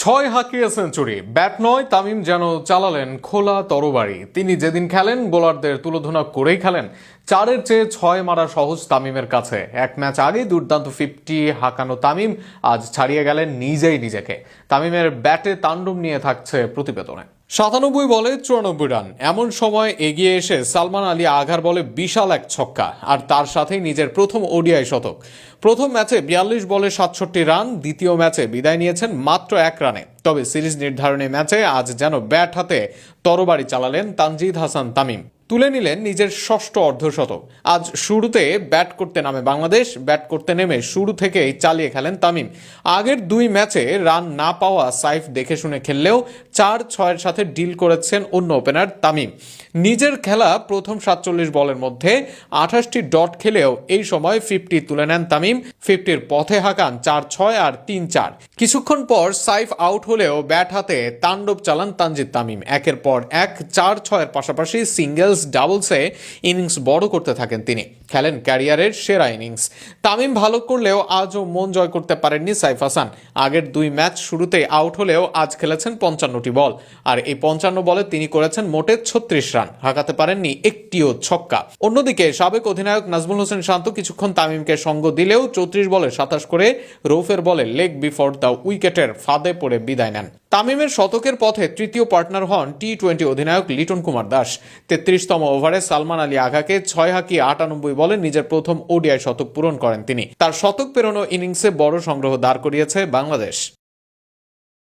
ছয় হাঁকিয়ে century, bat নয় তামিম যেন চালালেন খোলা তরবারি। তিনি যেদিন খেলেন বোলারদের তুলোধনা করেই খেলেন। চারের চেয়ে ছয় মারা সহজ তামিমের কাছে। এক ম্যাচ আগেই দুর্দান্ত 50 হাঁকানো তামিম আজ ছাড়িয়ে গেলেন নিজেকে। তামিমের ব্যাটে তাণ্ডব নিয়ে থাকছে প্রতিবেদনে। 97 বলে 94 রান, এমন সময় এগিয়ে এসে সালমান আলী আঘার বলে বিশাল এক ছক্কা, আর তার সাথেই নিজের প্রথম ওডিআই শতক। প্রথম ম্যাচে 42 বলে 67 রান, দ্বিতীয় ম্যাচে বিদায় নিয়েছেন মাত্র 1 রানে। তবে সিরিজ নির্ধারণী ম্যাচে আজ যেন ব্যাট হাতে তরবারি চালালেন তানজিদ হাসান তামিম। তুলে নিলেন নিজের ষষ্ঠ অর্ধশতক। আজ শুরুতে ব্যাট করতে নামে বাংলাদেশ। ব্যাট করতে নেমে শুরু থেকেই চালিয়ে খেলেন তামিম। আগের দুই ম্যাচে রান না পাওয়া সাইফ দেখে শুনে খেললেও 4-6-এর সাথে ডিল করেছেন অন্য ওপেনার তামিম। নিজের খেলা প্রথম 47 বলের মধ্যে 28টি ডট খেলেও এই সময় 50 তুলে নেন তামিম। 50-র পথে হাঁকান 4-6 আর 3-4। কিছুক্ষণ পর সাইফ আউট হলেও ব্যাট হাতে তাণ্ডব চালান তানজিদ তামিম। একের পর এক 4-6-এর পাশাপাশি সিঙ্গেলস ডাবলসে ইনিংস বড় করতে থাকেন তিনি। খেলেন ক্যারিয়ারের সেরা ইনিংস। তামিম ভালো করলেও আজও মন জয় করতে পারেননি সাইফ হাসান। আগের দুই ম্যাচ শুরুতেই আউট হলেও আজ খেলেছেন 55টি বল, আর এই 55 বলে তিনি করেছেন মোটে 36 রান, হাঁকাতে পারেননি একটিও ছক্কা। অন্যদিকে সাবেক অধিনায়ক নাজমুল হোসেন শান্ত কিছুক্ষণ তামিমকে সঙ্গ দিলেও 34 বলে 27 করে রৌফের বলে লেগ বিফোর দ্য উইকেটের ফাঁদে পড়ে বিদায় নেন। তামিমের শতকের পথে তৃতীয় পার্টনার হন টি-20 অধিনায়ক লিটন কুমার দাস। 33তম ওভারে সালমান আলী আঘাকে 6 হাঁকিয়ে 98 বলে নিজের প্রথম ওডিআই শতক পূরণ করেন তিনি। তার শতক পেরোনো ইনিংসে বড় সংগ্রহ দাঁড় করিয়েছে বাংলাদেশ।